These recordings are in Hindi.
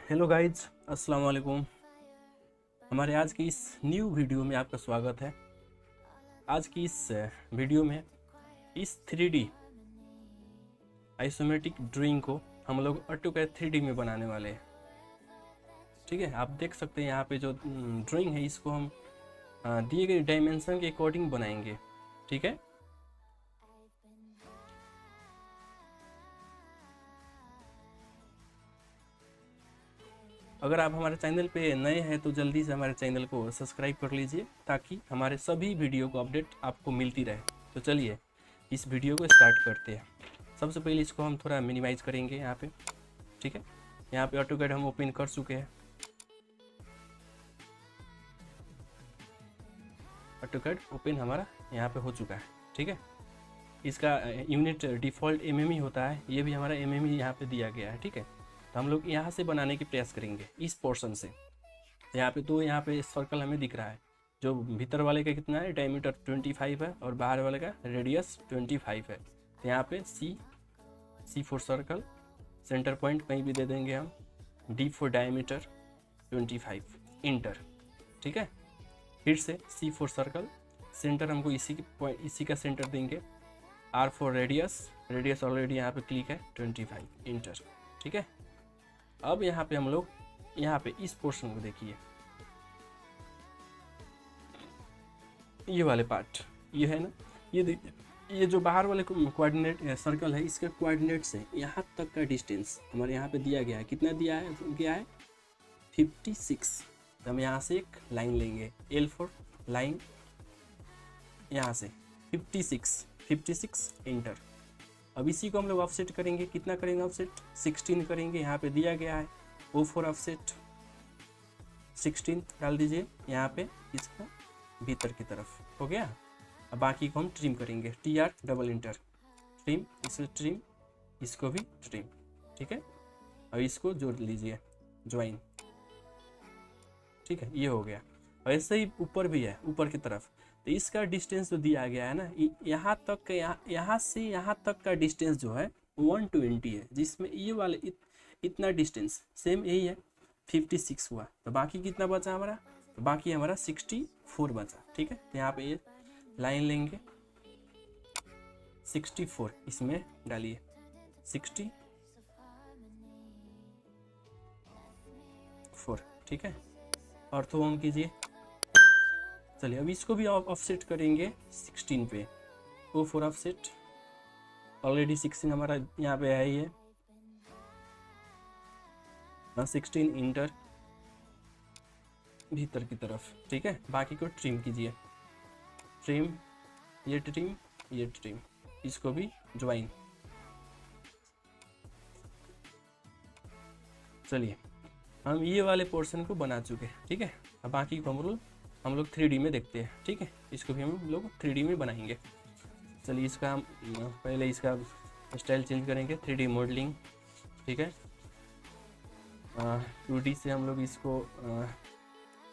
हेलो गाइज, अस्सलाम वालेकुम। हमारे आज की इस न्यू वीडियो में आपका स्वागत है। आज की इस वीडियो में इस 3D आइसोमेट्रिक ड्राइंग को हम लोग ऑटोकैड 3D में बनाने वाले हैं। ठीक है, आप देख सकते हैं यहाँ पे जो ड्राइंग है इसको हम दिए गए डायमेंशन के अकॉर्डिंग बनाएंगे। ठीक है, अगर आप हमारे चैनल पे नए हैं तो जल्दी से हमारे चैनल को सब्सक्राइब कर लीजिए ताकि हमारे सभी वीडियो को अपडेट आपको मिलती रहे। तो चलिए इस वीडियो को स्टार्ट करते हैं। सबसे पहले इसको हम थोड़ा मिनिमाइज करेंगे यहाँ पे। ठीक है, यहाँ पे ऑटोकैड हम ओपन कर चुके हैं। ऑटोकैड ओपन हमारा यहाँ पे हो चुका है। ठीक है, इसका यूनिट डिफ़ॉल्ट एमएम ही होता है, ये भी हमारा एमएम ही यहाँ पे दिया गया है। ठीक है, तो हम लोग यहाँ से बनाने की प्रयास करेंगे इस पोर्शन से। यहाँ पे तो यहाँ पे सर्कल हमें दिख रहा है, जो भीतर वाले का कितना है, डायमीटर 25 है और बाहर वाले का रेडियस 25 है। तो यहाँ पे सी फॉर सर्कल, सेंटर पॉइंट कहीं भी दे देंगे हम, डी फॉर डायमीटर 25, इंटर। ठीक है, फिर से सी फॉर सर्कल, सेंटर हमको इसी का सेंटर देंगे। R for radius, radius already यहाँ पे क्लिक है 25, इंटर। ठीक है, अब यहाँ पे हम लोग यहाँ पे इस पोर्शन को देखिए, ये वाले पार्ट ये है ना, ये देखिए, ये जो बाहर वाले कोऑर्डिनेट सर्कल है, इसके कोऑर्डिनेट से यहाँ तक का डिस्टेंस हमारे यहाँ पे दिया गया है। कितना दिया है 56। तो हम यहाँ से एक लाइन लेंगे, एल फॉर लाइन, यहाँ से 56 इंटर। अब इसी को हम लोग ऑफसेट करेंगे। कितना करेंगे ऑफसेट? 16 करेंगे। यहाँ पे दिया गया है ओ फॉर ऑफसेट 16 डाल दीजिए यहाँ पे, इसका भीतर की तरफ हो गया। अब बाकी को हम ट्रिम करेंगे, TR डबल इंटर, ट्रिम, इसे ट्रिम, इसको भी ट्रिम। ठीक है, अब इसको जोड़ लीजिए, ज्वाइन। ठीक है, ये हो गया। और ऐसे ही ऊपर भी है, ऊपर की तरफ। तो इसका डिस्टेंस जो दिया गया है ना, यहाँ तक यहाँ से यहाँ तक का डिस्टेंस जो है 120 है, जिसमें ये वाले इतना डिस्टेंस सेम यही है, 56 हुआ। तो बाकी कितना बचा हमारा? तो बाकी हमारा 64 बचा। ठीक है, तो यहाँ पे ये लाइन लेंगे 64, इसमें डालिए 64। ठीक है, ऑर्थो ऑन कीजिए। चलिए अब इसको भी ऑफसेट करेंगे 16 पे। ओ फॉर ऑफसेट, ऑलरेडी 16 हमारा यहाँ पे है, ये 16 इंटर, भीतर की तरफ। ठीक है, बाकी को ट्रिम कीजिए, ट्रिम, ये ट्रिम, ये ट्रिम, इसको भी ज्वाइन। चलिए हम ये वाले पोर्शन को बना चुके हैं। ठीक है, अब बाकी को हम लोग 3D में देखते हैं। ठीक है, इसको भी हम लोग 3D में बनाएंगे। चलिए इसका हम पहले इसका स्टाइल चेंज करेंगे, 3D मॉडलिंग। ठीक है, 2D से हम लोग इसको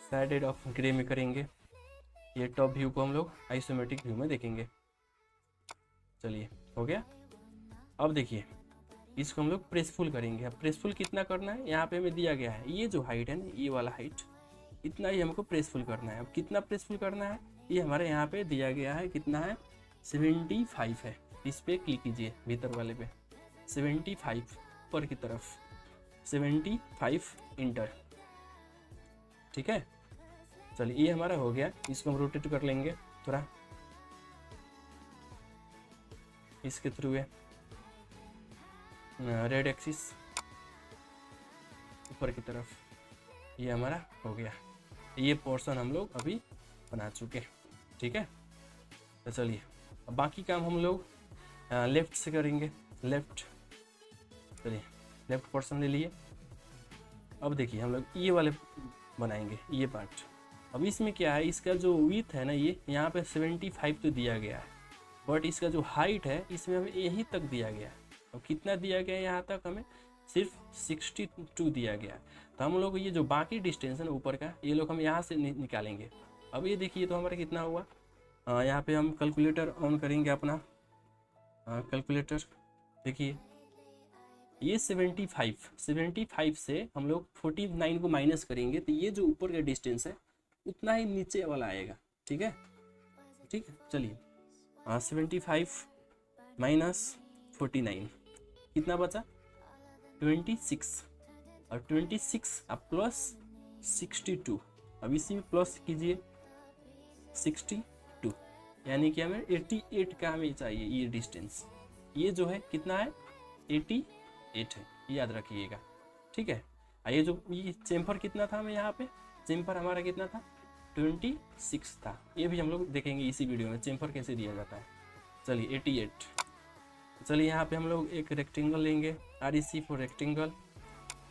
शेडेड ऑफ ग्रे में करेंगे। ये टॉप व्यू को हम लोग आइसोमेट्रिक व्यू में देखेंगे। चलिए हो गया। अब देखिए इसको हम लोग प्रेसफुल करेंगे। अब प्रेसफुल कितना करना है, यहाँ पे हमें दिया गया है, ये जो हाइट है ना, ये वाला हाइट, इतना ही हमको प्रेसफुल करना है। अब कितना प्रेसफुल करना है, ये हमारे यहाँ पे दिया गया है, कितना है 75 है। इस पर क्लिक कीजिए, भीतर वाले पे 75, ऊपर की तरफ 75, इंटर। ठीक है, चलिए ये हमारा हो गया। इसको हम रोटेट कर लेंगे थोड़ा, इसके थ्रू है रेड एक्सिस ऊपर की तरफ, ये हमारा हो गया। ये पोर्शन हम लोग अभी बना चुके। ठीक है, तो चलिए अब बाकी काम हम लोग लेफ्ट से करेंगे। लेफ्ट, चलिए लेफ्ट पोर्शन ले लिए। अब देखिए हम लोग ये वाले बनाएंगे, ये पार्ट। अब इसमें क्या है, इसका जो विड्थ है ना, ये यहाँ पे 75 तो दिया गया है, बट इसका जो हाइट है इसमें हमें यहीं तक दिया गया है। अब कितना दिया गया है, यहाँ तक हमें सिर्फ 62 दिया गया। तो हम लोग ये जो बाकी डिस्टेंस है ना ऊपर का, ये लोग हम यहाँ से निकालेंगे। अब ये देखिए तो हमारा कितना हुआ, यहाँ पे हम कैलकुलेटर ऑन करेंगे अपना। कैलकुलेटर देखिए ये 75 से हम लोग 49 को माइनस करेंगे तो ये जो ऊपर का डिस्टेंस है उतना ही नीचे वाला आएगा। ठीक है, ठीक है, चलिए 75 माइनस 49 कितना बचा 26, और 26 अब प्लस 62, अब इसी में प्लस कीजिए 62, यानी कि हमें 88 का हमें चाहिए ये डिस्टेंस। ये जो है कितना है 88 है, याद रखिएगा। ठीक है, ये जो ये चेम्फर कितना था हमें यहाँ पे, चेम्फर हमारा कितना था 26 था। ये भी हम लोग देखेंगे इसी वीडियो में चेम्फर कैसे दिया जाता है। चलिए 88, चलिए यहाँ पे हम लोग एक रेक्टेंगल लेंगे, REC फॉर रेक्टेंगल।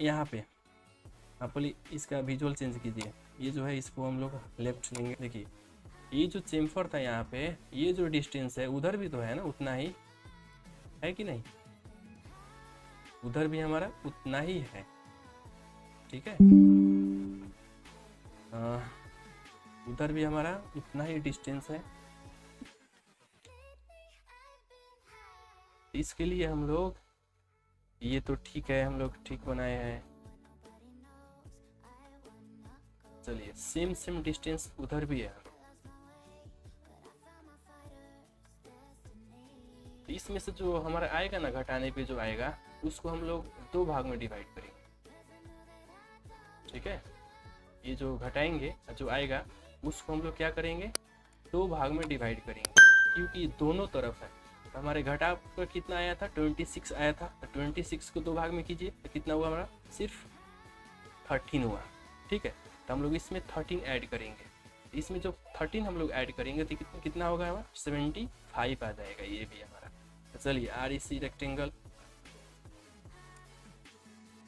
यहाँ पे आप बोलिए इसका विजुअल चेंज कीजिए, ये जो है इसको हम लोग लेफ्ट लेंगे। देखिए ये जो चेम्फर था यहाँ पे, ये जो डिस्टेंस है उधर भी तो है ना उतना ही है कि नहीं, उधर भी हमारा उतना ही है। ठीक है, उधर भी हमारा उतना ही डिस्टेंस है। इसके लिए हम लोग ये तो ठीक है, हम लोग ठीक बनाए हैं। चलिए सेम डिस्टेंस उधर भी है, इसमें से जो हमारा आएगा ना घटाने पे जो आएगा उसको हम लोग 2 भाग में डिवाइड करेंगे। ठीक है, ये जो घटाएंगे जो आएगा उसको हम लोग क्या करेंगे 2 भाग में डिवाइड करेंगे, क्योंकि दोनों तरफ है। तो हमारे घटा पर कितना आया था 26 आया था, तो 26 को 2 भाग में कीजिए तो कितना हुआ हमारा सिर्फ 13 हुआ। ठीक है, तो हम लोग इसमें 13 ऐड करेंगे, इसमें जो 13 हम लोग ऐड करेंगे तो कितना होगा हमारा 75 आ जाएगा ये भी हमारा। तो चलिए REC रेक्टेंगल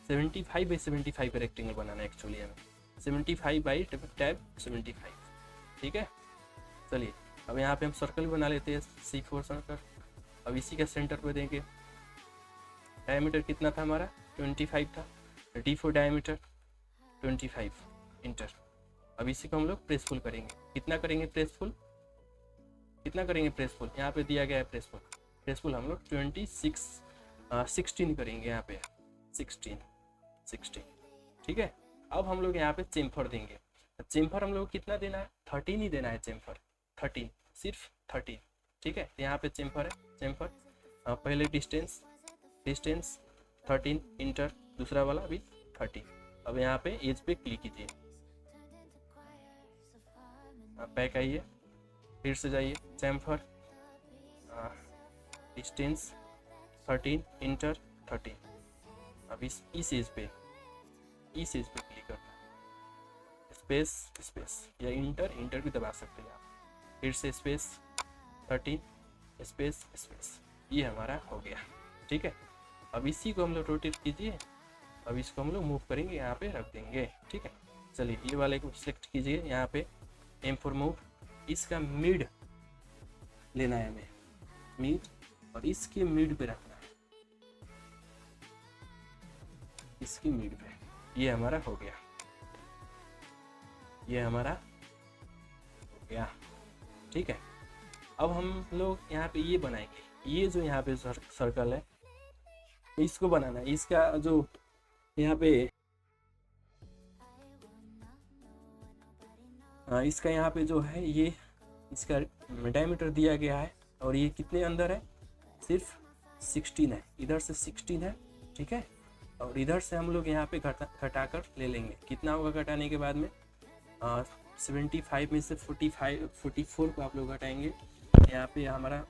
75 बाई 75 का रेक्टेंगल बनाना है एक्चुअली हमें, 75 बाई टैब 75। ठीक है, चलिए अब यहाँ पे हम सर्कल बना लेते हैं, C4 सर्कल। अब इसी का सेंटर पे देंगे, डायमीटर कितना था हमारा 25 था, D4 डायमीटर 25 इंटर। अब इसी को हम लोग प्रेसफुल करेंगे, कितना करेंगे प्रेसफुल, कितना करेंगे प्रेसफुल, यहाँ पे दिया गया है प्रेसफुल, प्रेसफुल हम लोग 16 करेंगे, यहाँ पे 16। ठीक है, अब हम लोग यहाँ पे चेम्फर देंगे, चेम्फर हम लोग कितना देना है 13 ही देना है, चेम्फर 13, सिर्फ 13। ठीक है, यहाँ पे चेम्फर है, चेम्फर पहले डिस्टेंस 13 इंटर, दूसरा वाला भी 30। अब यहाँ पे एज पे क्लिक कीजिए, बैक आइए, फिर से जाइए चेम्फर डिस्टेंस 13 इंटर 13। अब इस एज पे क्लिक करना है, स्पेस या इंटर भी दबा सकते हैं आप, फिर से स्पेस 13 स्पेस, ये हमारा हो गया। ठीक है, अब इसी को हम लोग रोटेट कीजिए, अब इसको हम लोग मूव करेंगे, यहाँ पे रख देंगे। ठीक है, चलिए ये वाले को सिलेक्ट कीजिए, यहाँ पे एम फॉर मूव, इसका मिड लेना है हमें, मिड, और इसके मिड पे रखना है, इसकी मिड पे, ये हमारा हो गया, ये हमारा हो गया। ठीक है, अब हम लोग यहाँ पे ये बनाएंगे, ये जो यहाँ पे सर्कल है इसको बनाना है, इसका जो यहाँ पे इसका यहाँ पे जो है ये इसका डायमीटर दिया गया है, और ये कितने अंदर है सिर्फ 16 है, इधर से 16 है। ठीक है, और इधर से हम लोग यहाँ पे घटाकर ले लेंगे, कितना होगा घटाने के बाद में 75 में से 44 को आप लोग घटाएंगे, यहाँ पे हमारा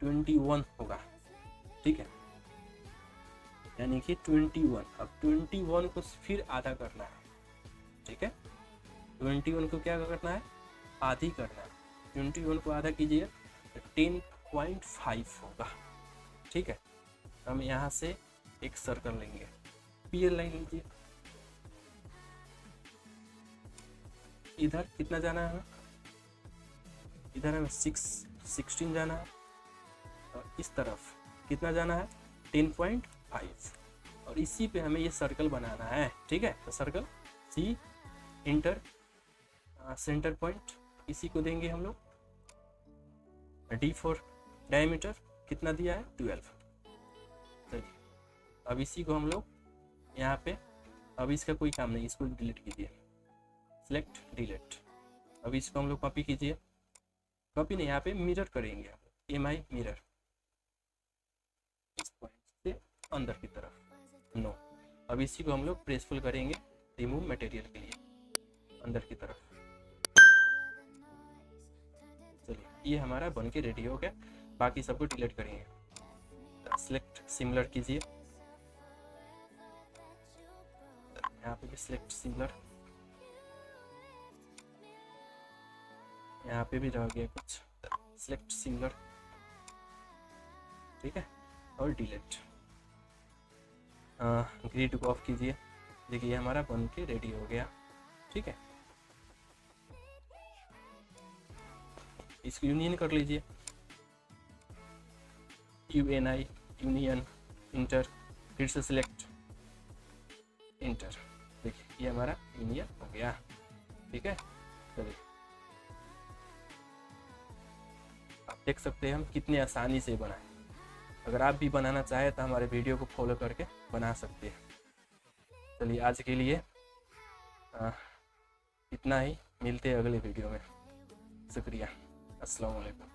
21 होगा। ठीक है, यानी कि 21, अब 21 को फिर आधा करना है। ठीक है, 21 को क्या करना है आधी करना है, 21 को आधा कीजिए 10.5 होगा। ठीक है, हम यहाँ से एक सर्कल लेंगे, PL लाइन लीजिए, इधर कितना जाना है, इधर हमें 16 जाना है, और इस तरफ कितना जाना है 10.5, और इसी पे हमें ये सर्कल बनाना है। ठीक है, तो circle C inter centre point, इसी को देंगे हम लोग, D4 डायमीटर कितना दिया है 12। चलिए अब इसी को हम लोग यहाँ पे, अब इसका कोई काम नहीं, इसको डिलीट कीजिए, सेलेक्ट डिलीट। अब इसको हम लोग कॉपी कीजिए, कॉपी नहीं, यहाँ पे मिरर करेंगे, MI मिरर, इस पॉइंट से अंदर की तरफ, नो। अब इसी को हम लोग प्रेसफुल करेंगे रिमूव मटेरियल के लिए अंदर की तरफ। चलिए ये हमारा बन के रेडी हो गया, बाकी सबको डिलीट करेंगे। सेलेक्ट सिमिलर कीजिए, यहाँ पे भी सिलेक्ट सिमिलर, यहाँ पे भी रह गया कुछ, सिलेक्ट सिमिलर, ठीक है, और डिलीट। ग्रिड को ऑफ कीजिए, देखिए ये हमारा बन के रेडी हो गया, ठीक है। इसको यूनियन कर लीजिए, UNI यूनियन इंटर, फिर से सिलेक्ट इंटर, देखिए ये हमारा यूनियन हो गया, ठीक है। चलिए आप देख सकते हैं हम कितने आसानी से बनाए। अगर आप भी बनाना चाहें तो हमारे वीडियो को फॉलो करके बना सकते हैं। चलिए आज के लिए इतना ही, मिलते हैं अगले वीडियो में। शुक्रिया, अस्सलाम वालेकुम।